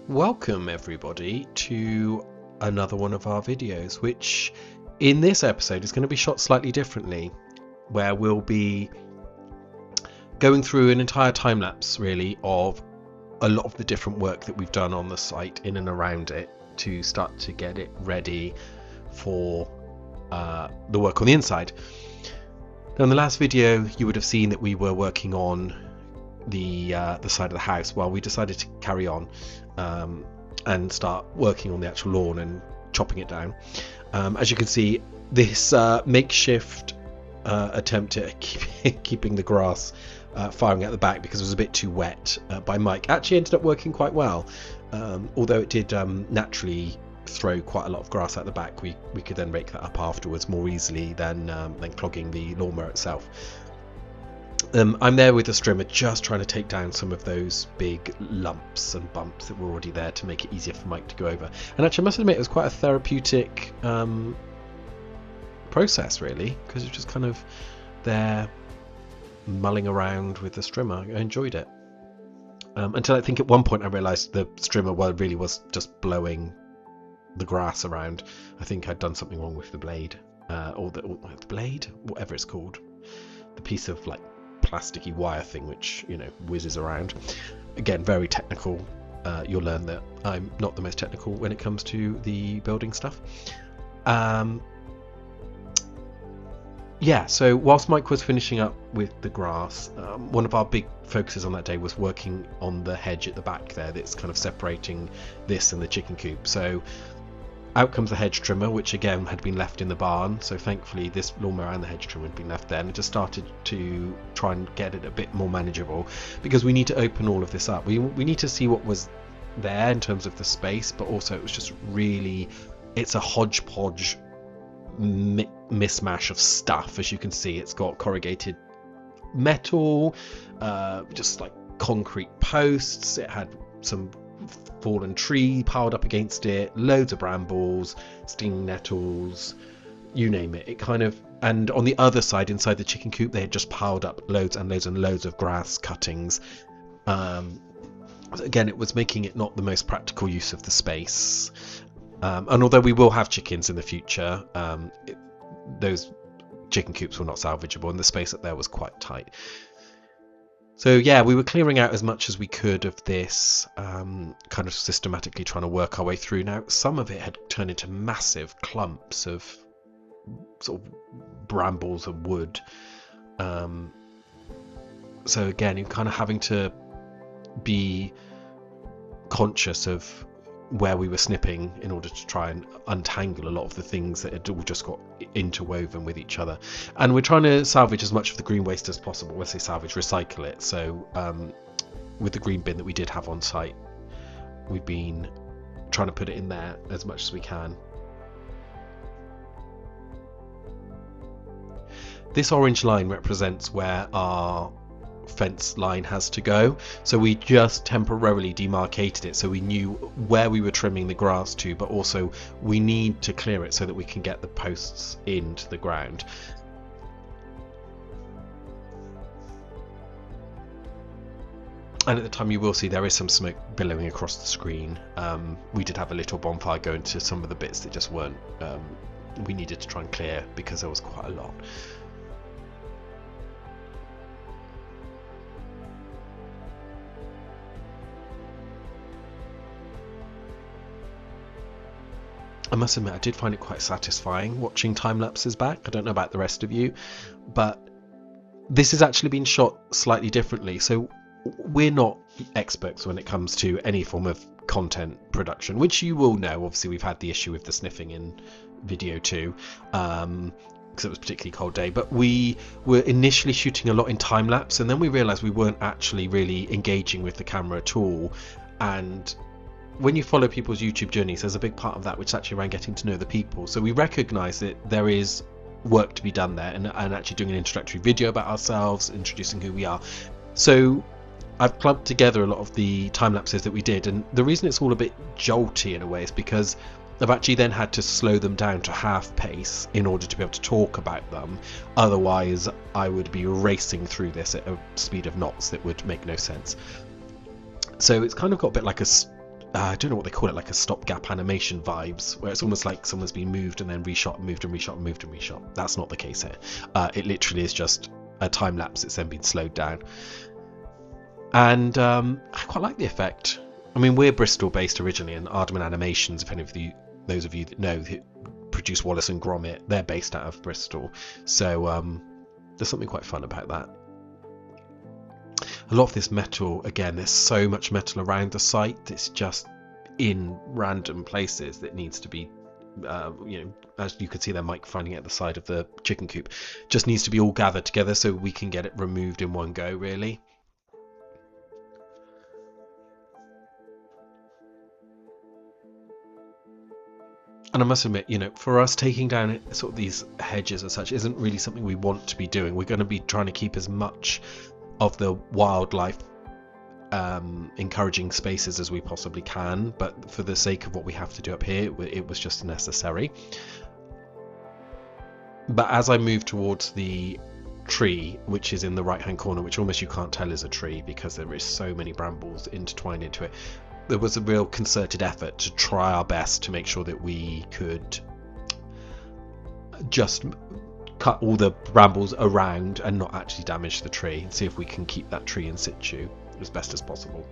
Welcome everybody to another one of our videos, which in this episode is going to be shot slightly differently, where we'll be going through an entire time lapse really of a lot of the different work that we've done on the site in and around it to start to get it ready for the work on the inside. Now in the last video you would have seen that we were working on the side of the house. Well, we decided to carry on and start working on the actual lawn and chopping it down. As you can see, this makeshift attempt at keeping the grass firing at the back because it was a bit too wet by Mike actually ended up working quite well, although it did naturally throw quite a lot of grass at the back. We could then rake that up afterwards more easily than clogging the lawnmower itself. I'm there with the strimmer just trying to take down some of those big lumps and bumps that were already there to make it easier for Mike to go over. And actually I must admit it was quite a therapeutic process really, because it's just kind of there mulling around with the strimmer. I enjoyed it until I think at one point I realised the strimmer really was just blowing the grass around. I think I'd done something wrong with the blade or the blade, whatever it's called, the piece of like plasticky wire thing which whizzes around. Again, very technical. You'll learn that I'm not the most technical when it comes to the building stuff. So whilst Mike was finishing up with the grass, one of our big focuses on that day was working on the hedge at the back there that's kind of separating this and the chicken coop. So out comes the hedge trimmer, which again had been left in the barn. So thankfully this lawnmower and the hedge trimmer had been left there, and it just started to try and get it a bit more manageable because we need to open all of this up. We need to see what was there in terms of the space, but also it was just really, it's a hodgepodge mismatch of stuff. As you can see, it's got corrugated metal, just like concrete posts. It had some fallen tree piled up against it, loads of brambles, stinging nettles, you name it. It kind of, and on the other side inside the chicken coop they had just piled up loads and loads and loads of grass cuttings. Again, it was making it not the most practical use of the space, and although we will have chickens in the future, those chicken coops were not salvageable and the space up there was quite tight. So yeah, we were clearing out as much as we could of this, kind of systematically trying to work our way through. Now some of it had turned into massive clumps of sort of brambles and wood, so again you're kind of having to be conscious of where we were snipping in order to try and untangle a lot of the things that had all just got interwoven with each other. And we're trying to salvage as much of the green waste as possible. When I say salvage, recycle it. So with the green bin that we did have on site, we've been trying to put it in there as much as we can. This orange line represents where our fence line has to go, so we just temporarily demarcated it so we knew where we were trimming the grass to, but also we need to clear it so that we can get the posts into the ground. And at the time you will see there is some smoke billowing across the screen. We did have a little bonfire going to some of the bits that just weren't, we needed to try and clear because there was quite a lot. I must admit I did find it quite satisfying watching time lapses back. I don't know about the rest of you, but this has actually been shot slightly differently. So we're not experts when it comes to any form of content production, which you will know. Obviously we've had the issue with the sniffing in video 2 because it was a particularly cold day, but we were initially shooting a lot in time lapse and then we realized we weren't actually really engaging with the camera at all. And when you follow people's YouTube journeys, there's a big part of that which is actually around getting to know the people. So we recognize that there is work to be done there, and actually doing an introductory video about ourselves, introducing who we are. So I've clubbed together a lot of the time lapses that we did, and the reason it's all a bit jolty in a way is because I've actually then had to slow them down to half pace in order to be able to talk about them. Otherwise I would be racing through this at a speed of knots that would make no sense. So it's kind of got a bit like a I don't know what they call it, like a stopgap animation vibes, where it's almost like someone's been moved and then reshot, moved and reshot, moved and reshot. That's not the case here. It literally is just a time lapse. It's then been slowed down, and I quite like the effect. I mean, we're Bristol based originally, and Aardman Animations, if any of those of you that know, who produce Wallace and Gromit, they're based out of Bristol. So there's something quite fun about that. A lot of this metal, again, there's so much metal around the site. It's just in random places that needs to be, as you can see there, Mike finding it at the side of the chicken coop, just needs to be all gathered together so we can get it removed in one go, really. And I must admit, for us, taking down sort of these hedges and such isn't really something we want to be doing. We're going to be trying to keep as much of the wildlife encouraging spaces as we possibly can, but for the sake of what we have to do up here, it was just necessary. But as I move towards the tree, which is in the right hand corner, which almost you can't tell is a tree because there is so many brambles intertwined into it, there was a real concerted effort to try our best to make sure that we could just cut all the brambles around and not actually damage the tree, and see if we can keep that tree in situ as best as possible.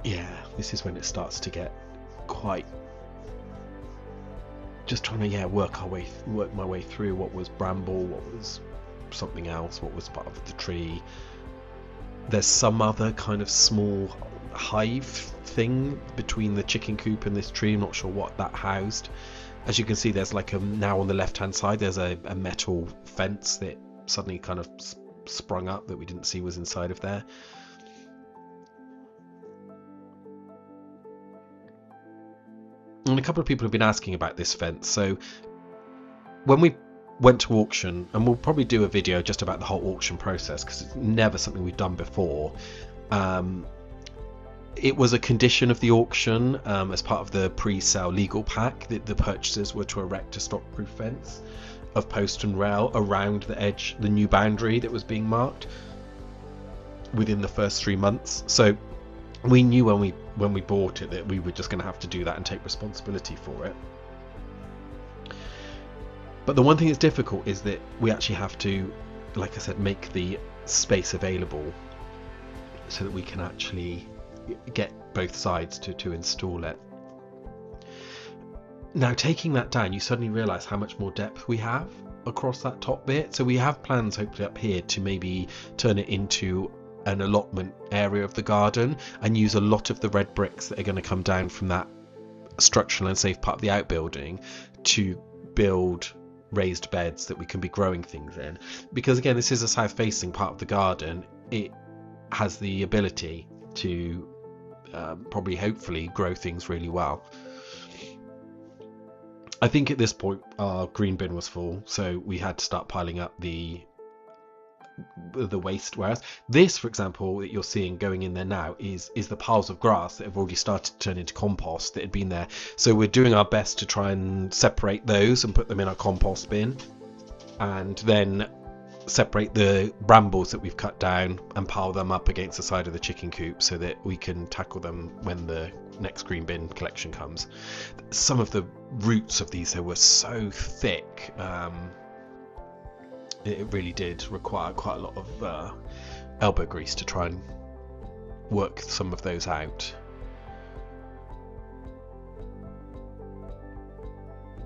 Yeah, this is when it starts to get quite, just trying to work my way through what was bramble, what was something else, what was part of the tree. There's some other kind of small hive thing between the chicken coop and this tree. I'm not sure what that housed. As you can see, there's like now on the left hand side there's a metal fence that suddenly kind of sprung up that we didn't see was inside of there. And a couple of people have been asking about this fence. So when we went to auction, and we'll probably do a video just about the whole auction process because it's never something we've done before, it was a condition of the auction, as part of the pre-sale legal pack, that the purchasers were to erect a stock-proof fence of post and rail around the edge, the new boundary that was being marked, within the first 3 months. So we knew when we bought it that we were just going to have to do that and take responsibility for it. But the one thing that's difficult is that we actually have to, like I said, make the space available so that we can actually get both sides to install it. Now, taking that down, you suddenly realise how much more depth we have across that top bit. So we have plans hopefully up here to maybe turn it into an allotment area of the garden and use a lot of the red bricks that are going to come down from that structural and safe part of the outbuilding to build raised beds that we can be growing things in, because again, this is a south facing part of the garden. It has the ability to probably hopefully grow things really well. I think at this point our green bin was full, so we had to start piling up the waste. Whereas this, for example, that you're seeing going in there now is the piles of grass that have already started to turn into compost that had been there. So we're doing our best to try and separate those and put them in our compost bin, and then separate the brambles that we've cut down and pile them up against the side of the chicken coop so that we can tackle them when the next green bin collection comes. Some of the roots of these were so thick, it really did require quite a lot of elbow grease to try and work some of those out.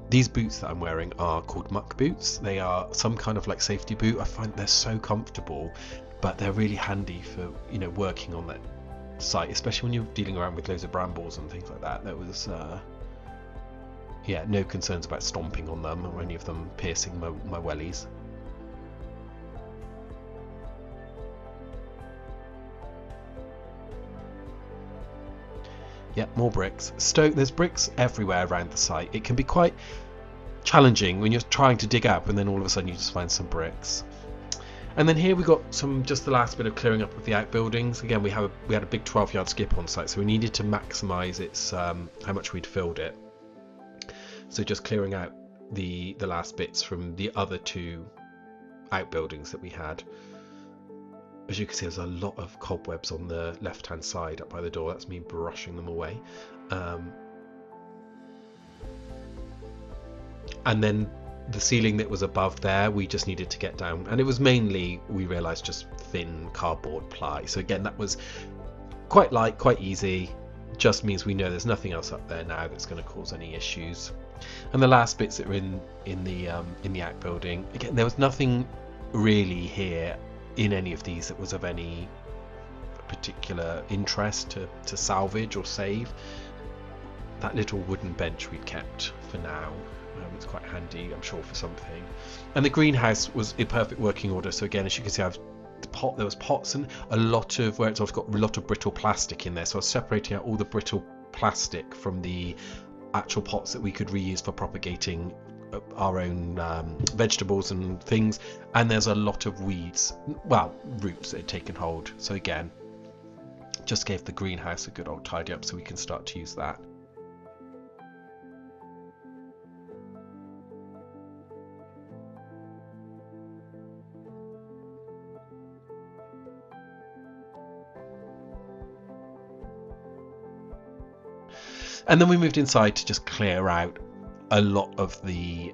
These boots that I'm wearing are called muck boots. They are some kind of like safety boot. I find they're so comfortable, but they're really handy for working on that site, especially when you're dealing around with loads of brambles and things like that. There was no concerns about stomping on them or any of them piercing my wellies. Yeah, more bricks. There's bricks everywhere around the site. It can be quite challenging when you're trying to dig up and then all of a sudden you just find some bricks. And then here we got just the last bit of clearing up of the outbuildings. Again, we had a big 12-yard skip on site, so we needed to maximise its how much we'd filled it. So just clearing out the last bits from the other two outbuildings that we had. As you can see, there's a lot of cobwebs on the left hand side up by the door. That's me brushing them away. And then the ceiling that was above there, we just needed to get down, and it was mainly, we realized, just thin cardboard ply. So again, that was quite light, quite easy. Just means we know there's nothing else up there now that's going to cause any issues. And the last bits that were in the outbuilding, again, there was nothing really here in any of these that was of any particular interest to salvage or save. That little wooden bench we've kept for now. It's quite handy, I'm sure, for something. And the greenhouse was in perfect working order. So again, as you can see, there was pots and a lot of where it's also got a lot of brittle plastic in there. So I was separating out all the brittle plastic from the actual pots that we could reuse for propagating our own vegetables and things. And there's a lot of weeds, well, roots that had taken hold. So again, just gave the greenhouse a good old tidy up so we can start to use that. And then we moved inside to just clear out a lot of the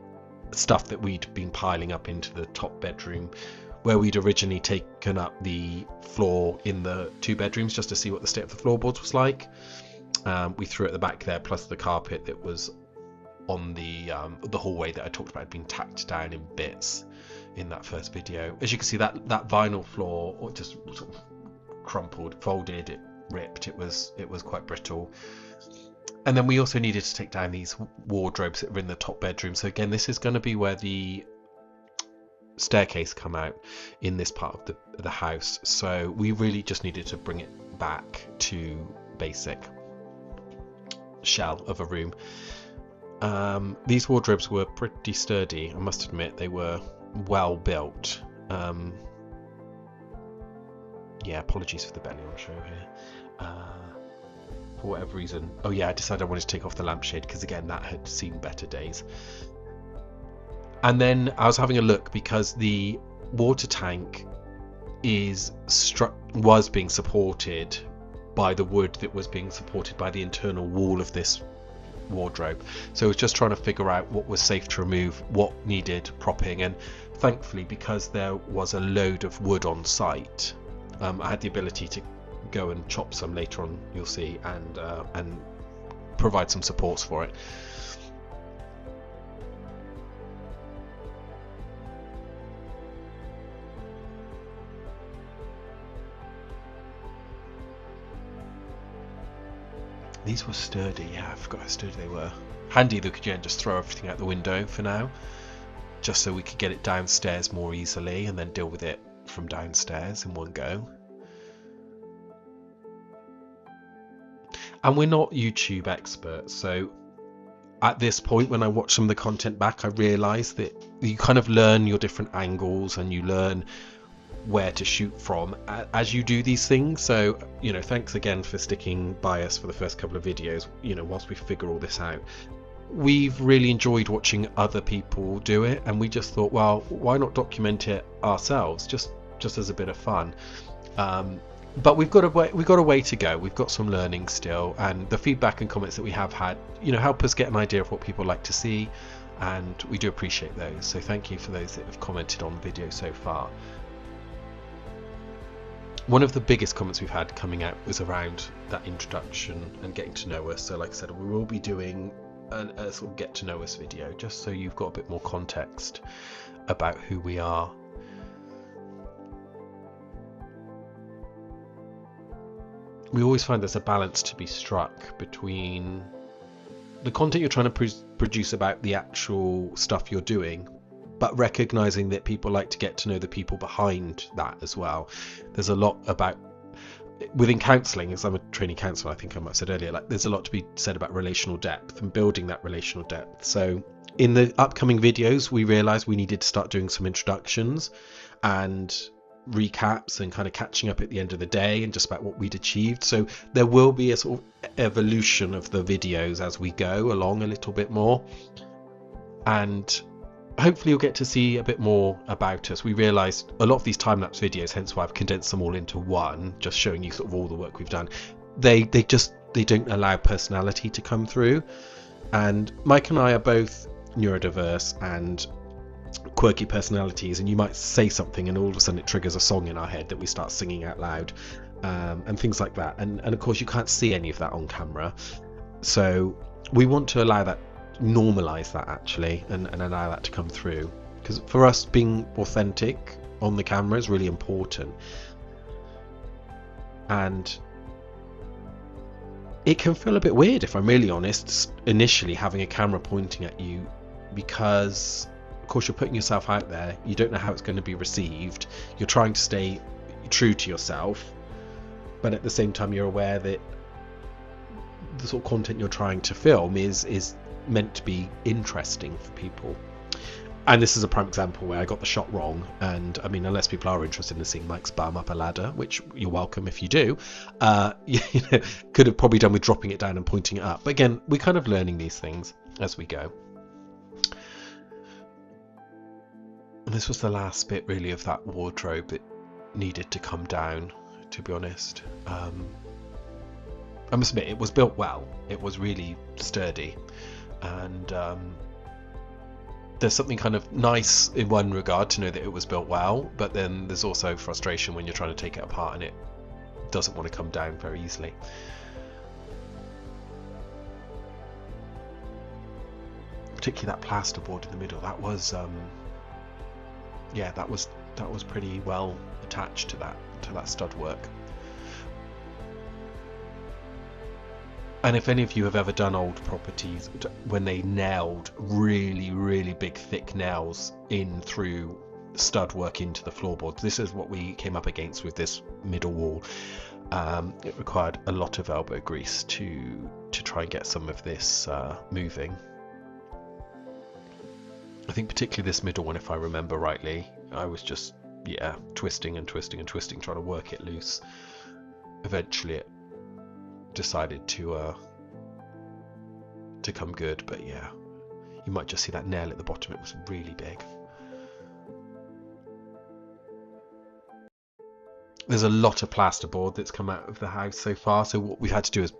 stuff that we'd been piling up into the top bedroom, where we'd originally taken up the floor in the two bedrooms just to see what the state of the floorboards was like. We threw at the back there, plus the carpet that was on the hallway that I talked about had been tacked down in bits in that first video. As you can see, that vinyl floor just sort of crumpled, folded, it ripped. It was quite brittle. And then we also needed to take down these wardrobes that were in the top bedroom. So again, this is going to be where the staircase come out in this part of the house. So we really just needed to bring it back to basic shell of a room. These wardrobes were pretty sturdy, I must admit. They were well built. Yeah, apologies for the belly on show here. For whatever reason, oh yeah, I decided I wanted to take off the lampshade because again, that had seen better days. And then I was having a look because the water tank was being supported by the wood that was being supported by the internal wall of this wardrobe. So I was just trying to figure out what was safe to remove, what needed propping, and thankfully, because there was a load of wood on site, I had the ability to go and chop some later on, you'll see, and provide some supports for it. These were sturdy. Yeah, I forgot how sturdy they were. Handy that we could just throw everything out the window for now, just so we could get it downstairs more easily and then deal with it from downstairs in one go. And we're not YouTube experts, so at this point, when I watch some of the content back, I realise that you kind of learn your different angles and you learn where to shoot from as you do these things. So, you know, thanks again for sticking by us for the first couple of videos, you know, whilst we figure all this out. We've really enjoyed watching other people do it, and we just thought, well, why not document it ourselves, just as a bit of fun. But we've got a way to go. We've got some learning still, and the feedback and comments that we have had, you know, help us get an idea of what people like to see, and we do appreciate those. So thank you for those that have commented on the video so far. One of the biggest comments we've had coming out was around that introduction and getting to know us. So like I said, we will be doing a sort of get to know us video, just so you've got a bit more context about who we are. We always find there's a balance to be struck between the content you're trying to produce about the actual stuff you're doing, but recognizing that people like to get to know the people behind that as well. There's a lot about, within counselling, as I'm a trainee counsellor, I think I might have said earlier, like there's a lot to be said about relational depth and building that relational depth. So in the upcoming videos, we realised we needed to start doing some introductions and recaps and kind of catching up at the end of the day and just about what we'd achieved. So there will be a sort of evolution of the videos as we go along a little bit more. and hopefully you'll get to see a bit more about us. We realised a lot of these time-lapse videos, hence why I've condensed them all into one, just showing you sort of all the work we've done. They don't allow personality to come through, and Mike and I are both neurodiverse and quirky personalities, and you might say something and all of a sudden it triggers a song in our head that we start singing out loud, and things like that, and of course you can't see any of that on camera, so we want to allow that, normalize that actually, and allow that to come through, because for us being authentic on the camera is really important. And it can feel a bit weird, if I'm really honest, initially having a camera pointing at you, because of course you're putting yourself out there, you don't know how it's going to be received, you're trying to stay true to yourself, but at the same time you're aware that the sort of content you're trying to film is meant to be interesting for people. And this is a prime example where I got the shot wrong, and I mean, unless people are interested in seeing Mike's bum up a ladder, which you're welcome if you do, could have probably done with dropping it down and pointing it up. But again, we're kind of learning these things as we go. And this was the last bit really of that wardrobe that needed to come down, to be honest. I must admit, it was built well. It was really sturdy, and there's something kind of nice in one regard to know that it was built well, but then there's also frustration when you're trying to take it apart and it doesn't want to come down very easily. Particularly that plasterboard in the middle, that was that was pretty well attached to that stud work. And if any of you have ever done old properties when they nailed really, really big thick nails in through stud work into the floorboards, this is what we came up against with this middle wall. It required a lot of elbow grease to try and get some of this moving. I think particularly this middle one, if I remember rightly, I was just twisting and twisting and twisting, trying to work it loose. Eventually it decided to come good, but yeah, you might just see that nail at the bottom, it was really big. There's a lot of plasterboard that's come out of the house so far, so what we had to do is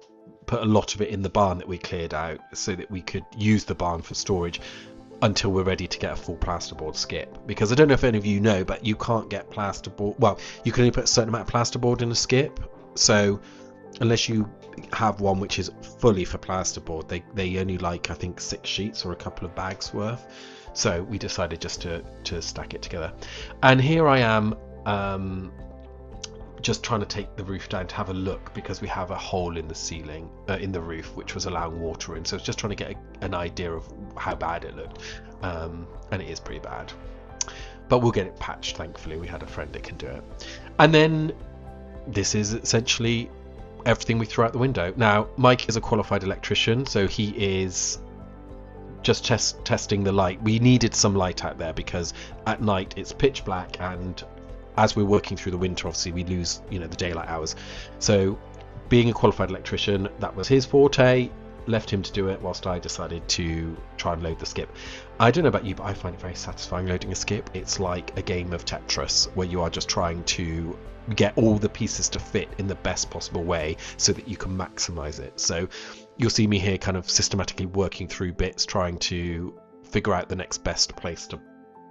put a lot of it in the barn that we cleared out so that we could use the barn for storage until we're ready to get a full plasterboard skip. Because I don't know if any of you know, but you can't get plasterboard, well, you can only put a certain amount of plasterboard in a skip, so unless you have one which is fully for plasterboard, they only like, I think, 6 sheets or a couple of bags worth. So we decided just to stack it together. And here I am just trying to take the roof down to have a look, because we have a hole in the ceiling, in the roof, which was allowing water in. So it's just trying to get an idea of how bad it looked, and it is pretty bad, but we'll get it patched. Thankfully we had a friend that can do it. And then this is essentially everything we threw out the window. Now Mike is a qualified electrician, so he is just testing the light. We needed some light out there because at night it's pitch black, and as we're working through the winter, obviously we lose the daylight hours. So being a qualified electrician, that was his forte. Left him to do it whilst I decided to try and load the skip. I don't know about you, but I find it very satisfying loading a skip. It's like a game of Tetris where you are just trying to get all the pieces to fit in the best possible way so that you can maximize it. So you'll see me here kind of systematically working through bits, trying to figure out the next best place to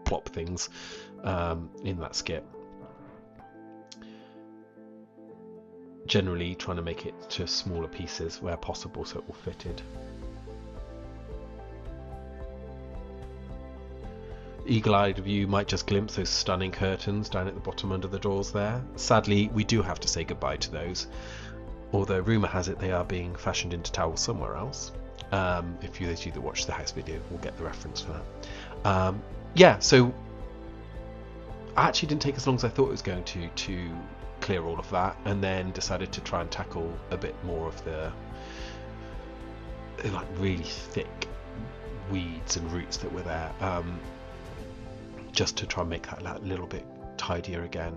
plop things in that skip. Generally trying to make it to smaller pieces where possible so it all fitted. Eagle-eyed view might just glimpse those stunning curtains down at the bottom under the doors there. Sadly, we do have to say goodbye to those, although rumour has it they are being fashioned into towels somewhere else. If those of you that watch the house video will get the reference for that. So it actually didn't take as long as I thought it was going to clear all of that, and then decided to try and tackle a bit more of the like really thick weeds and roots that were there, just to try and make that a little bit tidier again.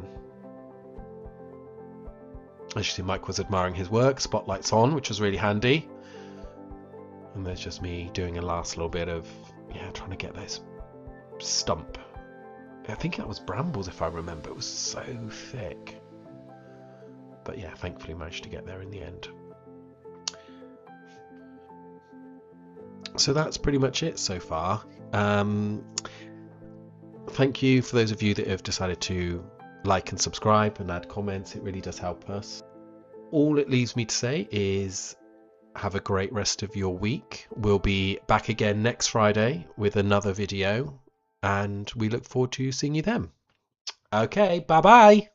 As you see, Mike was admiring his work, spotlights on, which was really handy, and there's just me doing a last little bit of yeah, trying to get this stump. I think that was brambles, if I remember. It was so thick. But yeah, thankfully managed to get there in the end. So that's pretty much it so far. Thank you for those of you that have decided to like and subscribe and add comments. It really does help us. All it leaves me to say is have a great rest of your week. We'll be back again next Friday with another video, and we look forward to seeing you then. Okay, bye bye.